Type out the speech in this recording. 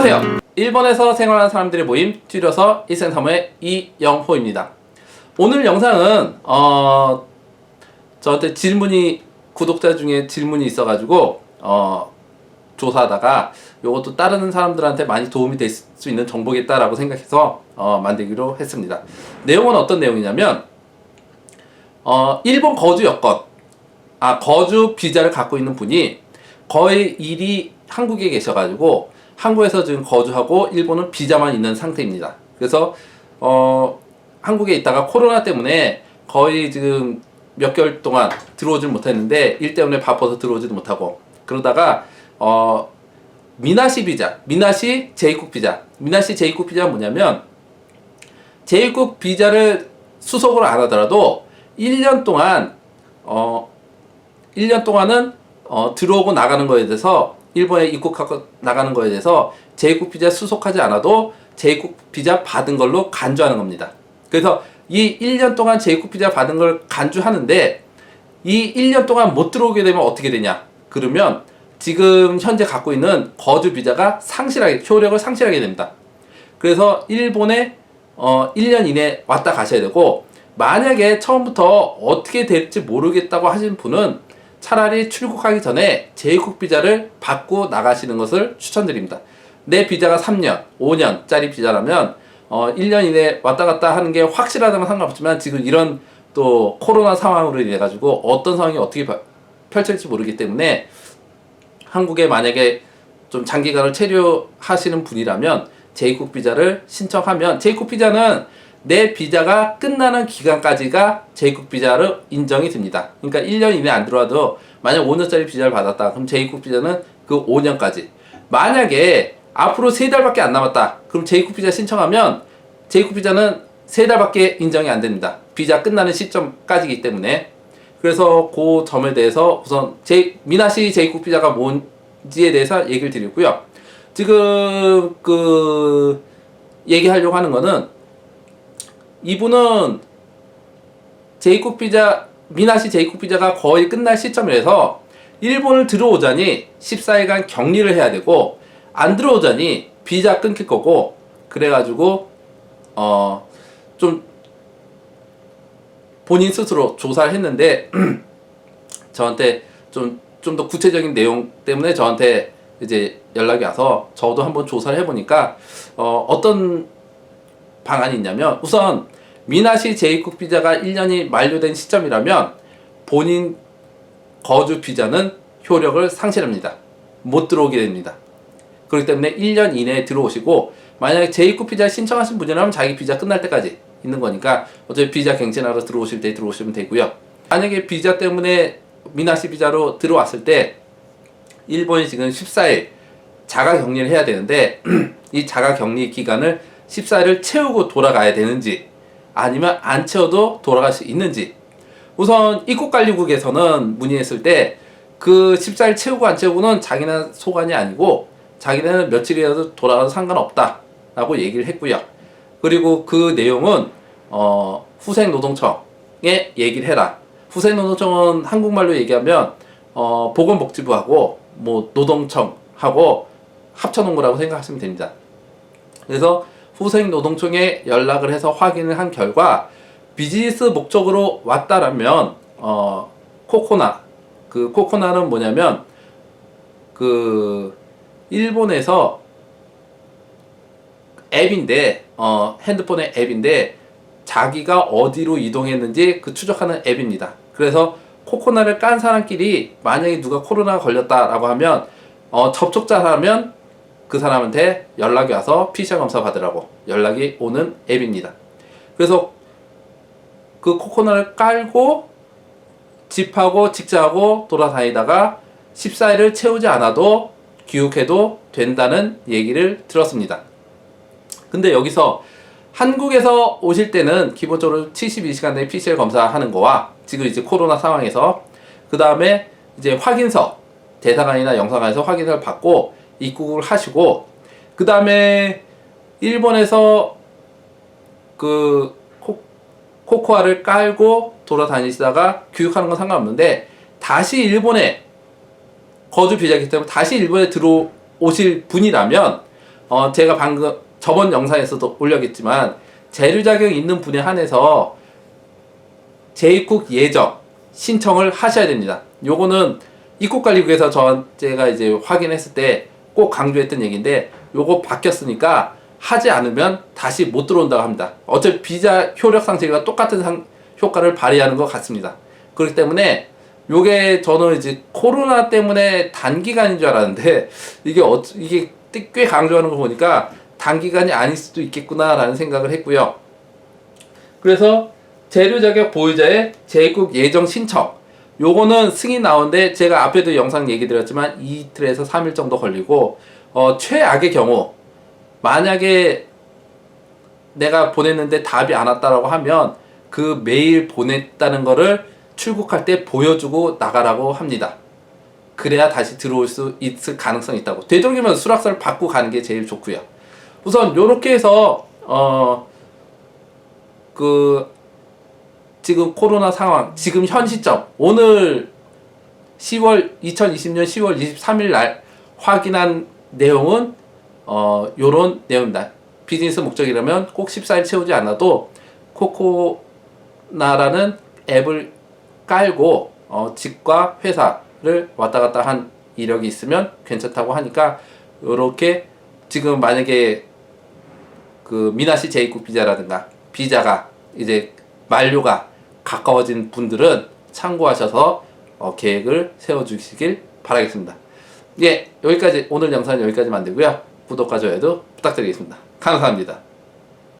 안녕하세요. 일본에서 생활하는 사람들의 모임 줄여서 일생사무의 이영호입니다. 오늘 영상은 저한테 구독자 중에 질문이 있어가지고 조사하다가 이것도 다른 사람들한테 많이 도움이 될 수 있는 정보겠다라고 생각해서 만들기로 했습니다. 내용은 어떤 내용이냐면 일본 거주 여건, 거주 비자를 갖고 있는 분이 거의 일이 한국에 계셔가지고 한국에서 지금 거주하고 일본은 비자만 있는 상태입니다. 그래서 한국에 있다가 코로나 때문에 거의 지금 몇 개월 동안 들어오질 못했는데 일 때문에 바빠서 들어오지도 못하고 그러다가 미나시 비자, 미나시 제이국 비자. 미나시 제이국 비자는 뭐냐면 제이국 비자를 수속을 안 하더라도 1년 동안 1년 동안은 들어오고 나가는 거에 대해서 일본에 입국하고 나가는 거에 대해서 제이국 비자 수속하지 않아도 제이국 비자 받은 걸로 간주하는 겁니다. 그래서 이 1년 동안 제이국 비자 받은 걸 간주하는데 이 1년 동안 못 들어오게 되면 어떻게 되냐? 그러면 지금 현재 갖고 있는 거주 비자가 효력을 상실하게 됩니다. 그래서 일본에 1년 이내 왔다 가셔야 되고 만약에 처음부터 어떻게 될지 모르겠다고 하신 분은 차라리 출국하기 전에 제이국 비자를 받고 나가시는 것을 추천드립니다. 내 비자가 3년, 5년짜리 비자라면 1년 이내 왔다 갔다 하는 게 확실하다면 상관없지만 지금 이런 또 코로나 상황으로 인해 가지고 어떤 상황이 어떻게 펼쳐질지 모르기 때문에 한국에 만약에 좀 장기간을 체류하시는 분이라면 제이국 비자를 신청하면 제이국 비자는 내 비자가 끝나는 기간까지가 제이국 비자로 인정이 됩니다. 그러니까 1년 이내 안 들어와도 만약 5년짜리 비자를 받았다. 그럼 제이국 비자는 그 5년까지. 만약에 앞으로 3달밖에 안 남았다. 그럼 제이국 비자 신청하면 제이국 비자는 3달밖에 인정이 안 됩니다. 비자 끝나는 시점까지이기 때문에. 그래서 그 점에 대해서 우선 미나시 제이국 비자가 뭔지에 대해서 얘기를 드리고요. 지금 얘기하려고 하는 거는 이분은 제이국 비자, 미나시 제이국 비자가 거의 끝날 시점이라서 일본을 들어오자니 14일간 격리를 해야 되고 안 들어오자니 비자 끊길 거고 그래가지고 좀 본인 스스로 조사를 했는데 저한테 좀 더 구체적인 내용 때문에 저한테 이제 연락이 와서 저도 한번 조사를 해보니까 어떤 방안이 있냐면 우선 미나시 제이국 비자가 1년이 만료된 시점이라면 본인 거주 비자는 효력을 상실합니다. 못 들어오게 됩니다. 그렇기 때문에 1년 이내에 들어오시고 만약에 제이국 비자 신청하신 분이라면 자기 비자 끝날 때까지 있는 거니까 어차피 비자 갱신하러 들어오실 때 들어오시면 되고요. 만약에 비자 때문에 미나시 비자로 들어왔을 때 일본이 지금 14일 자가 격리를 해야 되는데 이 자가 격리 기간을 14일을 채우고 돌아가야 되는지 아니면 안 채워도 돌아갈 수 있는지 우선 입국관리국에서는 문의했을 때 그 14일 채우고 안 채우고는 자기네 소관이 아니고 자기네는 며칠이라도 돌아가도 상관없다 라고 얘기를 했고요. 그리고 그 내용은 후생노동청에 얘기를 해라. 후생노동청은 한국말로 얘기하면 보건복지부하고 뭐 노동청하고 합쳐놓은 거라고 생각하시면 됩니다. 그래서 후생노동청에 연락을 해서 확인을 한 결과 비즈니스 목적으로 왔다라면 코코나는 뭐냐면 일본에서 앱인데 핸드폰의 앱인데 자기가 어디로 이동했는지 추적하는 앱입니다. 그래서 코코나를 깐 사람끼리 만약에 누가 코로나가 걸렸다라고 하면 접촉자라면 그 사람한테 연락이 와서 PCR 검사 받으라고 연락이 오는 앱입니다. 그래서 그 코코나를 깔고 집하고 직장하고 돌아다니다가 14일을 채우지 않아도 귀국해도 된다는 얘기를 들었습니다. 근데 여기서 한국에서 오실 때는 기본적으로 72시간 내에 PCR 검사하는 거와 지금 이제 코로나 상황에서 그 다음에 이제 확인서 대사관이나 영사관에서 확인을 받고 입국을 하시고 그 다음에 일본에서 코코아를 깔고 돌아다니시다가 교육하는 건 상관없는데 다시 일본에 거주 비자이기 때문에 다시 일본에 들어오실 분이라면 제가 방금 저번 영상에서도 올렸겠지만 재료 자격이 있는 분에 한해서 재입국 예정 신청을 하셔야 됩니다. 요거는 입국관리국에서 제가 이제 확인했을 때 꼭 강조했던 얘기인데, 요거 바뀌었으니까 하지 않으면 다시 못 들어온다고 합니다. 어차피 비자 효력상 저희가 똑같은 효과를 발휘하는 것 같습니다. 그렇기 때문에 요게 저는 이제 코로나 때문에 단기간인 줄 알았는데 이게 꽤 강조하는 거 보니까 단기간이 아닐 수도 있겠구나 라는 생각을 했고요. 그래서 재료 자격 보유자의 재입국 예정 신청, 요거는 승인 나오는데 제가 앞에도 영상 얘기 드렸지만 이틀에서 3일 정도 걸리고, 최악의 경우 만약에 내가 보냈는데 답이 안 왔다라고 하면 그 메일 보냈다는 거를 출국할 때 보여주고 나가라고 합니다. 그래야 다시 들어올 수 있을 가능성이 있다고. 되도록이면 수락서를 받고 가는 게 제일 좋고요. 우선 요렇게 해서 지금 코로나 상황, 지금 현 시점, 오늘 2020년 10월 23일 날 확인한 내용은 요런 내용입니다. 비즈니스 목적이라면 꼭 14일 채우지 않아도 코코나라는 앱을 깔고 집과 회사를 왔다 갔다 한 이력이 있으면 괜찮다고 하니까, 요렇게 지금 만약에 그 미나시 재입국 비자라든가 비자가 이제 만료가 가까워진 분들은 참고하셔서 계획을 세워주시길 바라겠습니다. 예, 여기까지, 오늘 영상은 여기까지 만들고요. 구독과 좋아요도 부탁드리겠습니다. 감사합니다.